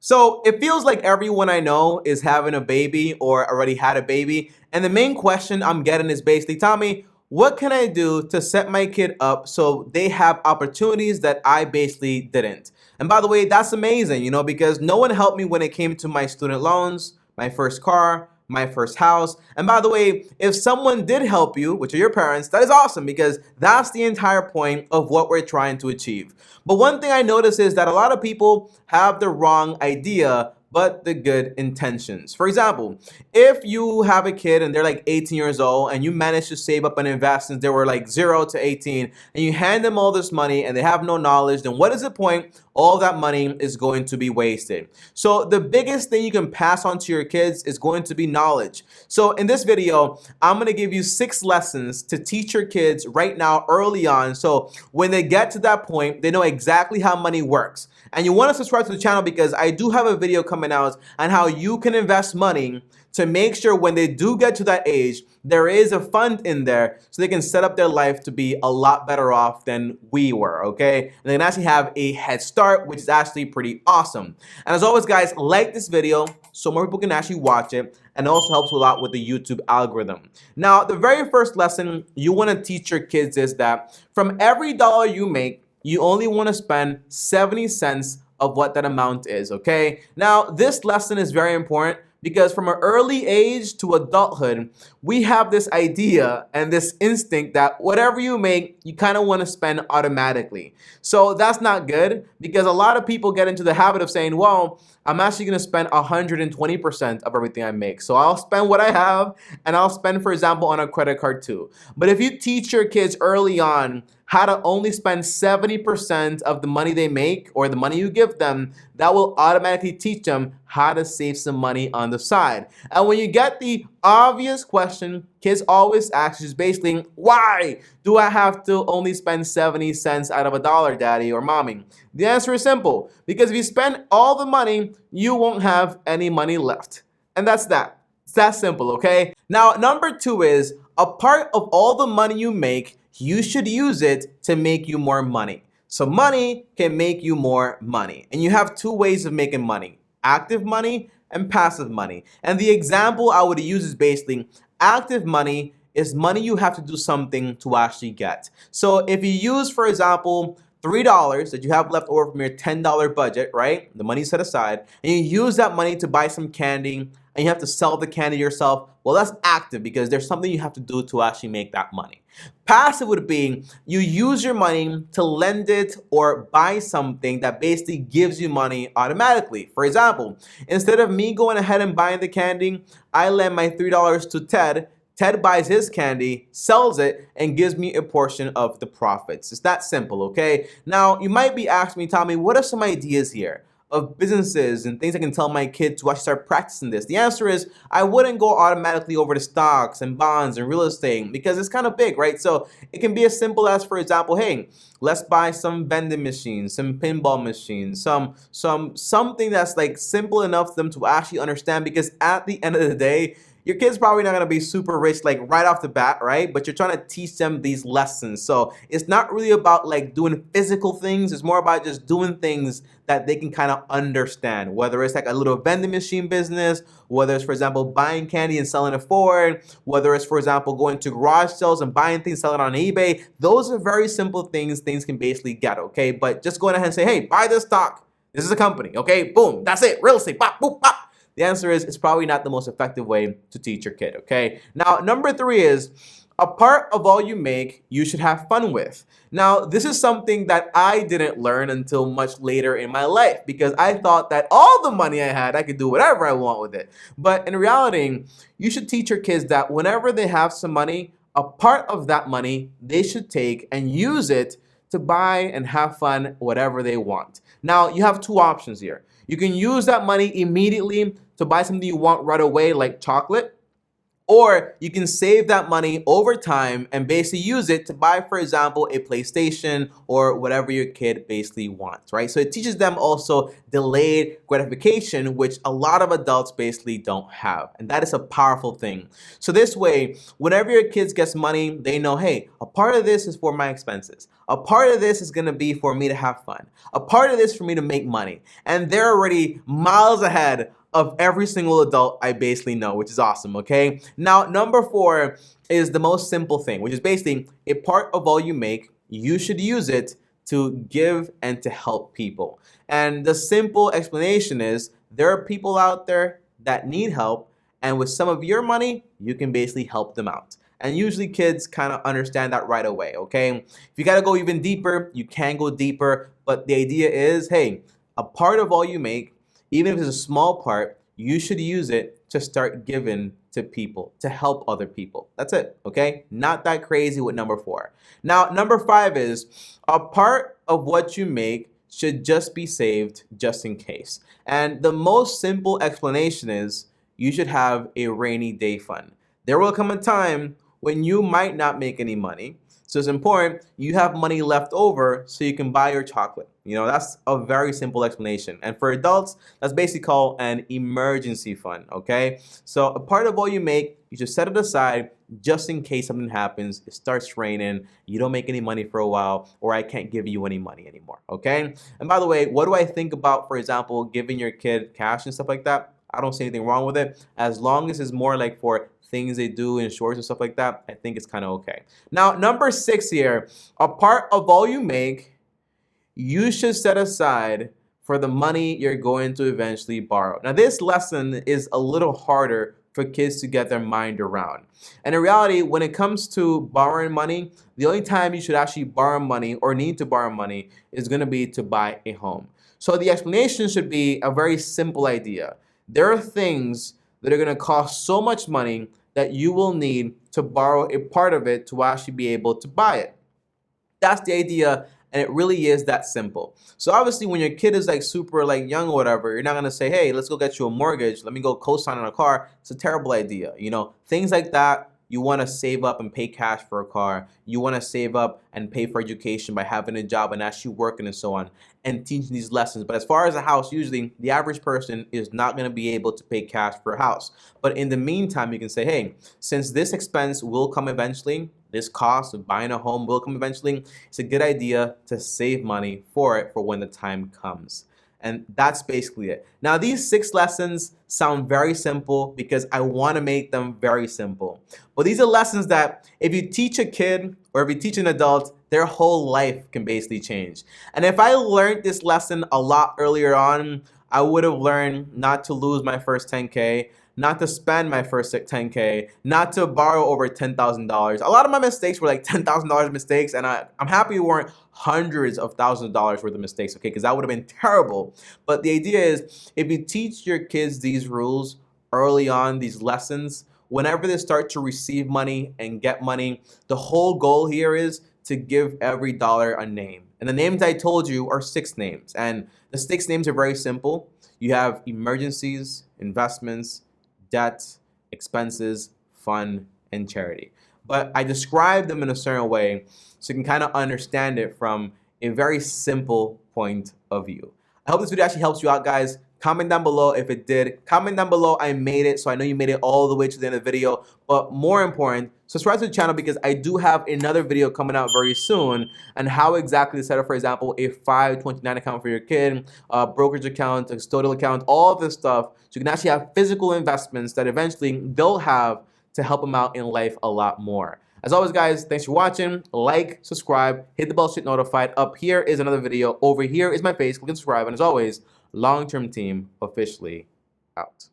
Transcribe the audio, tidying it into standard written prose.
So it feels like everyone I know is having a baby or already had a baby. And the main question I'm getting is basically, Tommy, what can I do to set my kid up so they have opportunities that I basically didn't? And by the way, that's amazing, because no one helped me when it came to my student loans, my first car, my first house. And by the way, if someone did help you, which are your parents, that is awesome because that's the entire point of what we're trying to achieve. But one thing I notice is that a lot of people have the wrong idea but the good intentions. For example, if you have a kid and they're like 18 years old and you manage to save up and invest since they were like 0 to 18 and you hand them all this money and they have no knowledge, then what is the point? All that money is going to be wasted. So the biggest thing you can pass on to your kids is going to be knowledge. So in this video, I'm going to give you 6 lessons to teach your kids right now early on. So when they get to that point, they know exactly how money works. And you want to subscribe to the channel because I do have a video coming out on how you can invest money to make sure when they do get to that age, there is a fund in there so they can set up their life to be a lot better off than we were, okay? And they can actually have a head start, which is actually pretty awesome. And as always, guys, like this video so more people can actually watch it, and it also helps a lot with the YouTube algorithm. Now, the very first lesson you want to teach your kids is that from every dollar you make, you only want to spend 70 cents of what that amount is, okay? Now, this lesson is very important because from an early age to adulthood, we have this idea and this instinct that whatever you make, you kind of want to spend automatically. So that's not good because a lot of people get into the habit of saying, well, I'm actually going to spend 120% of everything I make. So I'll spend what I have and I'll spend, for example, on a credit card too. But if you teach your kids early on how to only spend 70% of the money they make or the money you give them, that will automatically teach them how to save some money on the side. And when you get the obvious question kids always ask is basically, why do I have to only spend 70 cents out of a dollar, daddy or mommy? The answer is simple, because if you spend all the money, you won't have any money left. And that's that. It's that simple, okay? Now, number 2 is a part of all the money you make, you should use it to make you more money. So money can make you more money. And you have 2 ways of making money: active money and passive money. And the example I would use is basically active money is money you have to do something to actually get. So if you use, for example, $3 that you have left over from your $10 budget, right? The money set aside, and you use that money to buy some candy and you have to sell the candy yourself. Well, that's active because there's something you have to do to actually make that money. Passive would be you use your money to lend it or buy something that basically gives you money automatically. For example, instead of me going ahead and buying the candy, I lend my $3 to Ted. Ted buys his candy, sells it, and gives me a portion of the profits. It's that simple, okay? Now, you might be asking me, Tommy, what are some ideas here of businesses and things I can tell my kids to actually start practicing this? The answer is I wouldn't go automatically over to stocks and bonds and real estate because it's kind of big, right? So it can be as simple as, for example, hey, let's buy some vending machines, some pinball machines, something that's like simple enough for them to actually understand, because at the end of the day, your kid's probably not going to be super rich like right off the bat, right? But you're trying to teach them these lessons. So it's not really about like doing physical things. It's more about just doing things that they can kind of understand, whether it's like a little vending machine business, whether it's, for example, buying candy and selling it forward, whether it's, for example, going to garage sales and buying things, selling it on eBay. Those are very simple things can basically get, okay? But just going ahead and say, hey, buy this stock. This is a company, okay? Boom, that's it. Real estate, pop, boop, pop. The answer is it's probably not the most effective way to teach your kid, okay? Now, number 3 is a part of all you make, you should have fun with. Now, this is something that I didn't learn until much later in my life because I thought that all the money I had, I could do whatever I want with it. But in reality, you should teach your kids that whenever they have some money, a part of that money they should take and use it to buy and have fun whatever they want. Now, you have 2 options here. You can use that money immediately to buy something you want right away, like chocolate, Or you can save that money over time and basically use it to buy, for example, a PlayStation or whatever your kid basically wants, right? So it teaches them also delayed gratification, which a lot of adults basically don't have. And that is a powerful thing. So this way, whenever your kids gets money, they know, hey, a part of this is for my expenses. A part of this is gonna be for me to have fun. A part of this for me to make money. And they're already miles ahead of every single adult I basically know, which is awesome, okay? Now, number 4 is the most simple thing, which is basically a part of all you make, you should use it to give and to help people. And the simple explanation is there are people out there that need help, and with some of your money, you can basically help them out. And usually kids kind of understand that right away, okay? If you gotta go even deeper, you can go deeper, but the idea is, hey, a part of all you make, even if it's a small part, you should use it to start giving to people, to help other people. That's it, okay? Not that crazy with number 4. Now, number 5 is a part of what you make should just be saved just in case. And the most simple explanation is you should have a rainy day fund. There will come a time when you might not make any money. So it's important you have money left over so you can buy your chocolate. You know, that's a very simple explanation. And for adults, that's basically called an emergency fund, okay? So a part of all you make, you should set it aside just in case something happens, it starts raining, you don't make any money for a while, or I can't give you any money anymore, okay? And by the way, what do I think about, for example, giving your kid cash and stuff like that? I don't see anything wrong with it. As long as it's more like for things they do in shorts and stuff like that, I think it's kind of okay. Now, number 6 here, a part of all you make, you should set aside for the money you're going to eventually borrow. Now, this lesson is a little harder for kids to get their mind around. And in reality, when it comes to borrowing money, the only time you should actually borrow money or need to borrow money is going to be to buy a home. So the explanation should be a very simple idea. There are things that are going to cost so much money that you will need to borrow a part of it to actually be able to buy it. That's the idea, and it really is that simple. So obviously when your kid is like super like young or whatever, you're not gonna say, hey, let's go get you a mortgage, let me go co-sign on a car. It's a terrible idea. You know, things like that, you wanna save up and pay cash for a car. You wanna save up and pay for education by having a job and actually working and so on and teaching these lessons. But as far as a house, usually the average person is not gonna be able to pay cash for a house. But in the meantime, you can say, hey, since this expense will come eventually, this cost of buying a home will come eventually, it's a good idea to save money for it for when the time comes. And that's basically it. Now, these 6 lessons sound very simple because I want to make them very simple. But these are lessons that if you teach a kid or if you teach an adult, their whole life can basically change. And if I learned this lesson a lot earlier on, I would have learned not to lose my first 10K, not to spend my first 10K, not to borrow over $10,000. A lot of my mistakes were like $10,000 mistakes, and I'm happy it weren't hundreds of thousands of dollars worth of mistakes, okay, because that would have been terrible. But the idea is, if you teach your kids these rules early on, these lessons, whenever they start to receive money and get money, the whole goal here is to give every dollar a name. And the names I told you are 6 names, and the 6 names are very simple. You have emergencies, investments, debt, expenses, fun, and charity. But I describe them in a certain way so you can kind of understand it from a very simple point of view. I hope this video actually helps you out, guys. Comment down below if it did. Comment down below I made it, so I know you made it all the way to the end of the video. But more important, subscribe to the channel because I do have another video coming out very soon on how exactly to set up, for example, a 529 account for your kid, a brokerage account, a custodial account, all of this stuff. So you can actually have physical investments that eventually they'll have to help them out in life a lot more. As always, guys, thanks for watching. Like, subscribe, hit the bell to get notified. Up here is another video. Over here is my face. Click and subscribe. And as always, Long Term Team officially out.